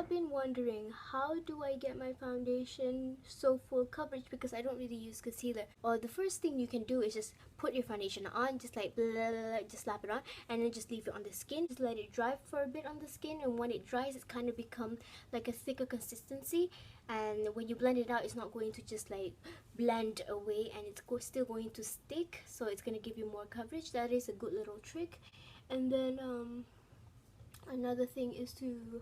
have been wondering, how do I get my foundation so full coverage, because I don't really use concealer. Well, the first thing you can do is just put your foundation on, just like blah, blah, blah, just slap it on, and then just leave it on the skin. Just let it dry for a bit on the skin, and when it dries, it's kind of become like a thicker consistency, and when you blend it out, it's not going to just like blend away, and it's still going to stick, so it's going to give you more coverage. That is a good little trick. And then another thing is to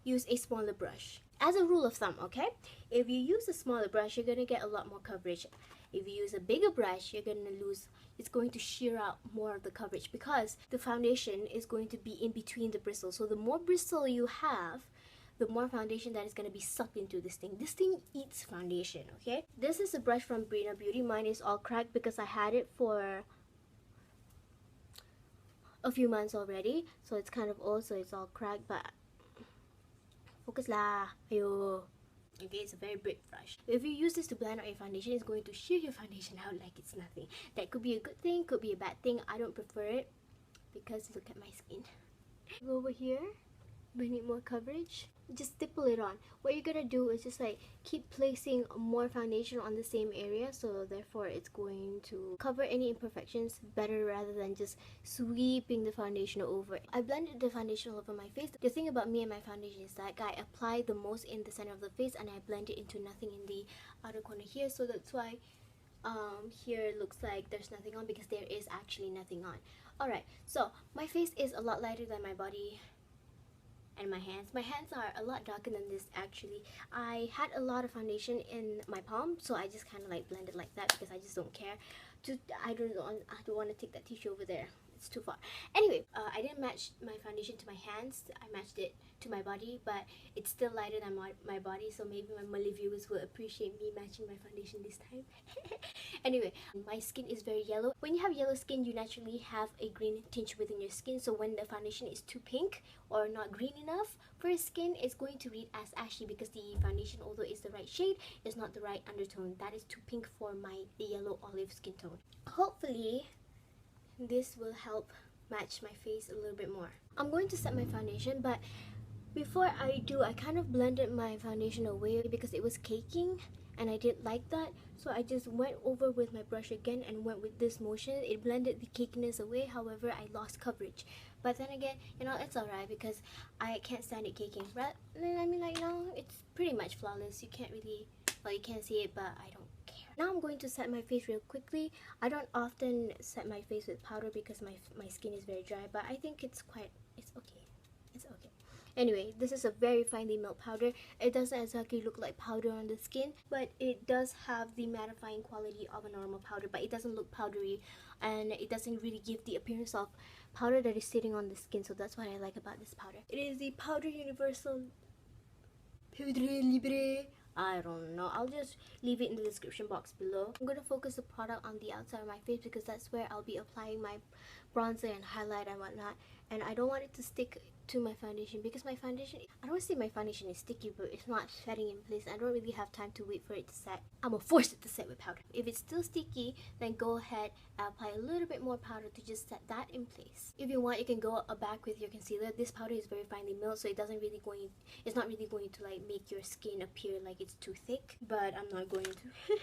use a smaller brush. As a rule of thumb, okay? If you use a smaller brush, you're gonna get a lot more coverage. If you use a bigger brush, you're gonna lose, it's going to shear out more of the coverage, because the foundation is going to be in between the bristles. So the more bristle you have, the more foundation that is going to be sucked into this thing. This thing eats foundation, okay? This is a brush from Brina Beauty. Mine is all cracked because I had it for a few months already, so it's kind of old, so it's all cracked, but focus lah, ayo. Okay, it's a very big brush. If you use this to blend out your foundation, it's going to shear your foundation out like it's nothing. That could be a good thing, could be a bad thing. I don't prefer it because look at my skin. Go over here, we need more coverage. Just stipple it on. What you're gonna do is just like keep placing more foundation on the same area, so therefore it's going to cover any imperfections better rather than just sweeping the foundation over. I blended the foundation all over my face. The thing about me and my foundation is that I apply the most in the center of the face and I blend it into nothing in the outer corner here, so that's why here it looks like there's nothing on, because there is actually nothing on. Alright, so my face is a lot lighter than my body and my hands. My hands are a lot darker than this actually. I had a lot of foundation in my palm, so I just kind of like blended like that because I just don't care. I don't want to take that tissue over there. It's too far. Anyway, I didn't match my foundation to my hands. I matched it to my body, but it's still lighter than my body, so maybe my Malay viewers will appreciate me matching my foundation this time. Anyway, my skin is very yellow. When you have yellow skin, you naturally have a green tinge within your skin, so when the foundation is too pink or not green enough for your skin, it's going to read as ashy, because the foundation, although it's the right shade, is not the right undertone. That is too pink for my yellow olive skin tone. Hopefully this will help match my face a little bit more. I'm going to set my foundation, but before I do, I kind of blended my foundation away because it was caking and I didn't like that, so I just went over with my brush again and went with this motion. It blended the cakiness away, however I lost coverage. But then again, you know, it's alright because I can't stand it caking. But I mean, like, you know, it's pretty much flawless. You can't really, well, you can't see it, but I don't care. Now I'm going to set my face real quickly. I don't often set my face with powder because my skin is very dry, but I think it's okay. It's okay. Anyway, this is a very finely milled powder. It doesn't exactly look like powder on the skin, but it does have the mattifying quality of a normal powder, but it doesn't look powdery, and it doesn't really give the appearance of powder that is sitting on the skin, so that's what I like about this powder. It is the Powder Universal Poudre Libre. I don't know. I'll just leave it in the description box below. I'm going to focus the product on the outside of my face because that's where I'll be applying my bronzer and highlight and whatnot. And I don't want it to stick to my foundation because my foundation, I don't want to say my foundation is sticky, but it's not setting in place. I don't really have time to wait for it to set. I'm gonna force it to set with powder. If it's still sticky, then go ahead and apply a little bit more powder to just set that in place. If you want, you can go back with your concealer. This powder is very finely milled, so it's not really going to like make your skin appear like it's too thick, but I'm not going to.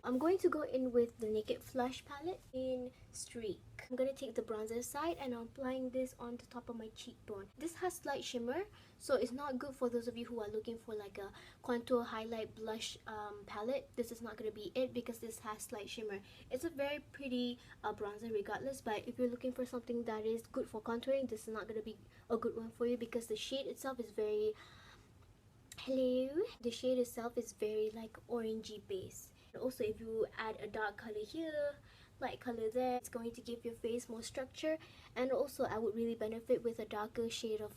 I'm going to go in with the Naked Flush palette in Streak. I'm going to take the bronzer side and I'm applying this on the top of my cheekbone. This has slight shimmer, so it's not good for those of you who are looking for like a contour, highlight, blush palette. This is not going to be it because this has slight shimmer. It's a very pretty bronzer regardless, but if you're looking for something that is good for contouring, this is not going to be a good one for you because the shade itself is very... Hello? The shade itself is very like orangey base. Also, if you add a dark color here, light color there, it's going to give your face more structure. And also I would really benefit with a darker shade of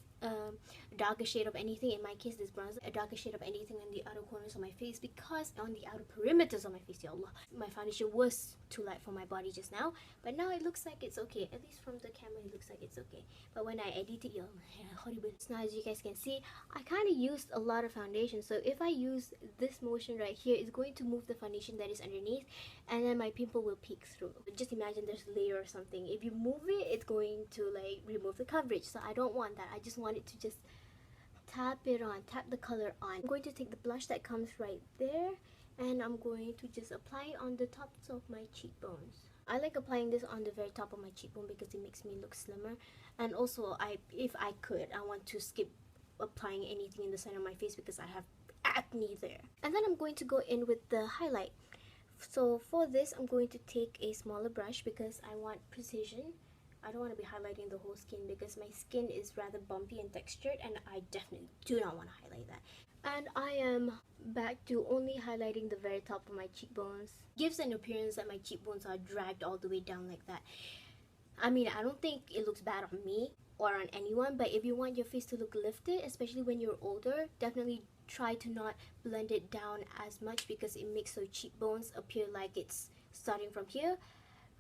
anything. In my case, this bronzer, a darker shade of anything on the outer corners of my face, because on the outer perimeters of my face, ya Allah, my foundation was too light for my body just now, but now it looks like it's okay. At least from the camera it looks like it's okay, but when I edit it, ya Allah, horrible. So now as you guys can see, I kind of used a lot of foundation, so if I use this motion right here, it's going to move the foundation that is underneath, and then my pimple will peek through. Just imagine there's a layer or something. If you move it, it's going to like remove the coverage, so I don't want that. I just want it to just tap it on, tap the color on. I'm going to take the blush that comes right there, and I'm going to just apply it on the tops of my cheekbones. I like applying this on the very top of my cheekbone because it makes me look slimmer. And also, if I could, I want to skip applying anything in the center of my face because I have acne there. And then I'm going to go in with the highlight. So for this, I'm going to take a smaller brush because I want precision. I don't want to be highlighting the whole skin because my skin is rather bumpy and textured, and I definitely do not want to highlight that. And I am back to only highlighting the very top of my cheekbones. Gives an appearance that my cheekbones are dragged all the way down like that. I mean, I don't think it looks bad on me or on anyone, but if you want your face to look lifted, especially when you're older, definitely try to not blend it down as much because it makes your cheekbones appear like it's starting from here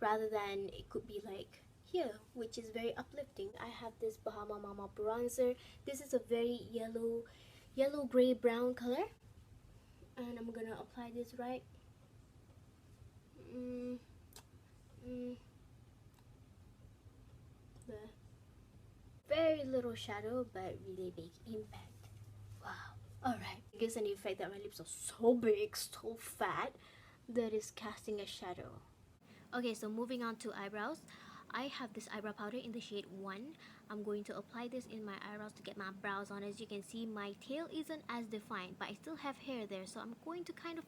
rather than it could be like here, which is very uplifting. I have this Bahama Mama bronzer. This is a very yellow gray brown color, and I'm gonna apply this right there. Very little shadow but really big impact. Wow. Alright, it gives an effect that my lips are so big, so fat, that is casting a shadow. Okay, so moving on to eyebrows. I have this eyebrow powder in the shade 1. I'm going to apply this in my eyebrows to get my brows on. As you can see, my tail isn't as defined, but I still have hair there. So I'm going to kind of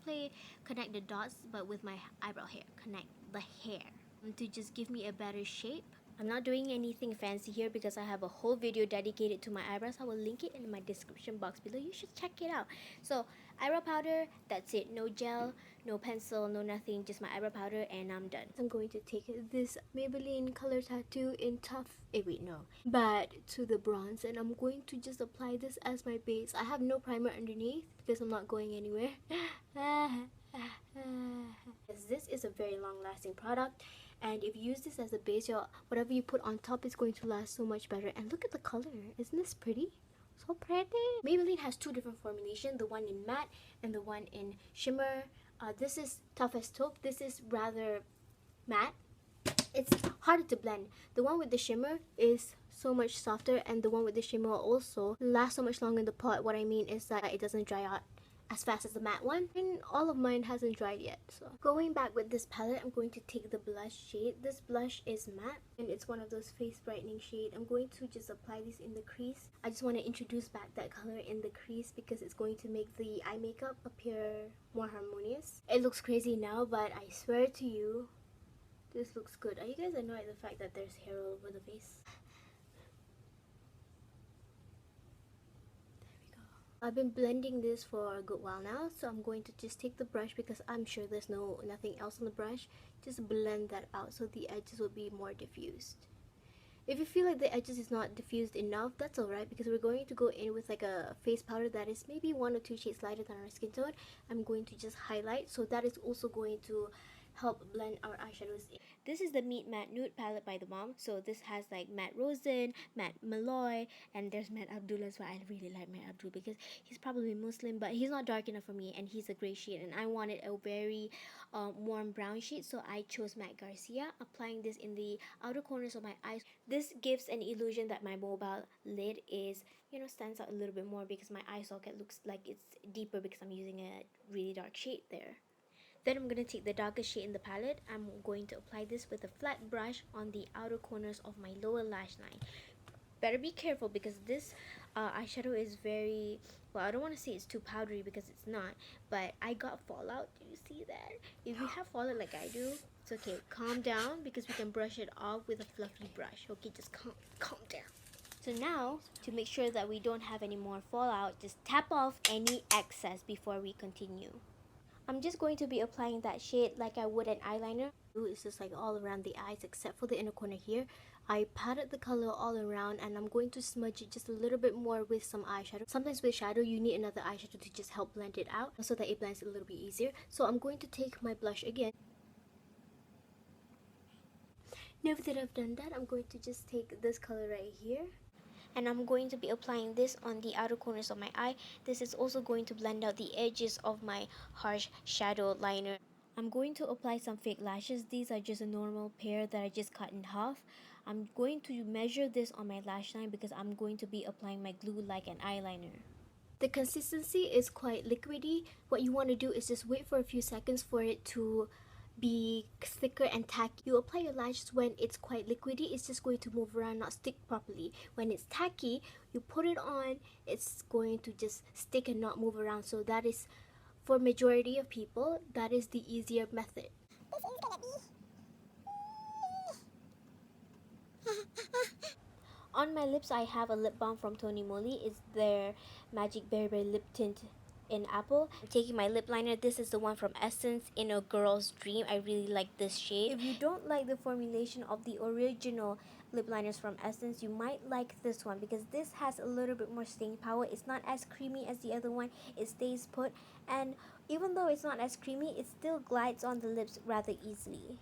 connect the dots, but with my eyebrow hair. Connect the hair to just give me a better shape. I'm not doing anything fancy here because I have a whole video dedicated to my eyebrows. I will link it in my description box below. You should check it out. So, eyebrow powder, that's it. No gel, no pencil, no nothing. Just my eyebrow powder and I'm done. I'm going to take this Maybelline Color Tattoo in Tough... But to the bronze, and I'm going to just apply this as my base. I have no primer underneath because I'm not going anywhere. This is a very long-lasting product. And if you use this as a base, whatever you put on top is going to last so much better. And look at the color. Isn't this pretty? So pretty. Maybelline has two different formulations. The one in matte and the one in shimmer. This is Tough as Taupe. This is rather matte. It's harder to blend. The one with the shimmer is so much softer. And the one with the shimmer also lasts so much longer in the pot. What I mean is that it doesn't dry out as fast as the matte one, and all of mine hasn't dried yet. So going back with this palette, I'm going to take the blush shade. This blush is matte and it's one of those face brightening shade. I'm going to just apply this in the crease. I just want to introduce back that color in the crease because it's going to make the eye makeup appear more harmonious. It looks crazy now, but I swear to you, this looks good. Are you guys annoyed at the fact that there's hair all over the face? I've been blending this for a good while now, so I'm going to just take the brush because I'm sure there's nothing else on the brush. Just blend that out so the edges will be more diffused. If you feel like the edges is not diffused enough, that's alright because we're going to go in with like a face powder that is maybe 1 or 2 shades lighter than our skin tone. I'm going to just highlight, so that is also going to help blend our eyeshadows in. This is the Meet Matte Nude palette by the Mom. So this has like Matte Rosen, Matte Malloy, and there's Matte Abdul as well. I really like Matte Abdul because he's probably Muslim, but he's not dark enough for me, and he's a gray shade, and I wanted a very warm brown shade, so I chose Matte Garcia, applying this in the outer corners of my eyes. This gives an illusion that my mobile lid is, stands out a little bit more because my eye socket looks like it's deeper because I'm using a really dark shade there. Then I'm going to take the darkest shade in the palette. I'm going to apply this with a flat brush on the outer corners of my lower lash line. Better be careful because this eyeshadow is very, well, I don't want to say it's too powdery because it's not, but I got fallout. Do you see that? If you have fallout like I do, it's okay. Calm down because we can brush it off with a fluffy brush. Okay, just calm down. So now, to make sure that we don't have any more fallout, just tap off any excess before we continue. I'm just going to be applying that shade like I would an eyeliner. It's just like all around the eyes except for the inner corner here. I patted the color all around and I'm going to smudge it just a little bit more with some eyeshadow. Sometimes with shadow you need another eyeshadow to just help blend it out so that it blends a little bit easier. So I'm going to take my blush again. Now that I've done that, I'm going to just take this color right here. And I'm going to be applying this on the outer corners of my eye. This is also going to blend out the edges of my harsh shadow liner. I'm going to apply some fake lashes. These are just a normal pair that I just cut in half. I'm going to measure this on my lash line because I'm going to be applying my glue like an eyeliner. The consistency is quite liquidy. What you want to do is just wait for a few seconds for it to be thicker and tacky. You apply your lashes when it's quite liquidy, it's just going to move around, not stick properly. When it's tacky, you put it on, it's going to just stick and not move around. So that is, for majority of people, that is the easier method. This is gonna be on my lips, I have a lip balm from Tony Moly. It's their Magic Berry Berry Lip Tint in Apple. I'm taking my lip liner. This is the one from Essence, In a Girl's Dream. I really like this shade. If you don't like the formulation of the original lip liners from Essence, you might like this one because this has a little bit more staying power. It's not as creamy as the other one. It stays put, and even though it's not as creamy, it still glides on the lips rather easily.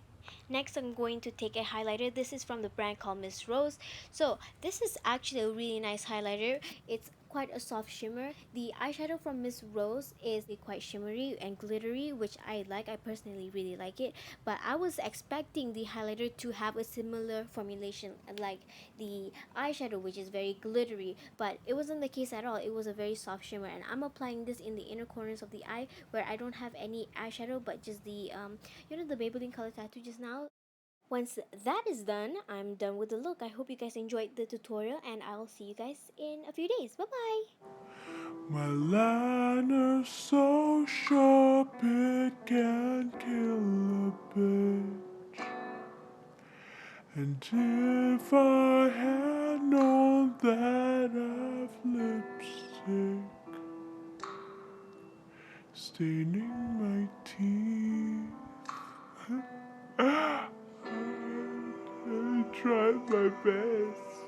Next, I'm going to take a highlighter. This is from the brand called Miss Rose. So this is actually a really nice highlighter. It's quite a soft shimmer. The eyeshadow from Miss Rose is quite shimmery and glittery, which I like. I personally really like it. But I was expecting the highlighter to have a similar formulation like the eyeshadow, which is very glittery. But it wasn't the case at all. It was a very soft shimmer. And I'm applying this in the inner corners of the eye where I don't have any eyeshadow, but just the the Maybelline color tattoo just now. Once that is done, I'm done with the look. I hope you guys enjoyed the tutorial, and I'll see you guys in a few days. Bye bye. My liner's so sharp it can kill a bitch. And if I had known that I've lipstick staining my teeth, I tried my best.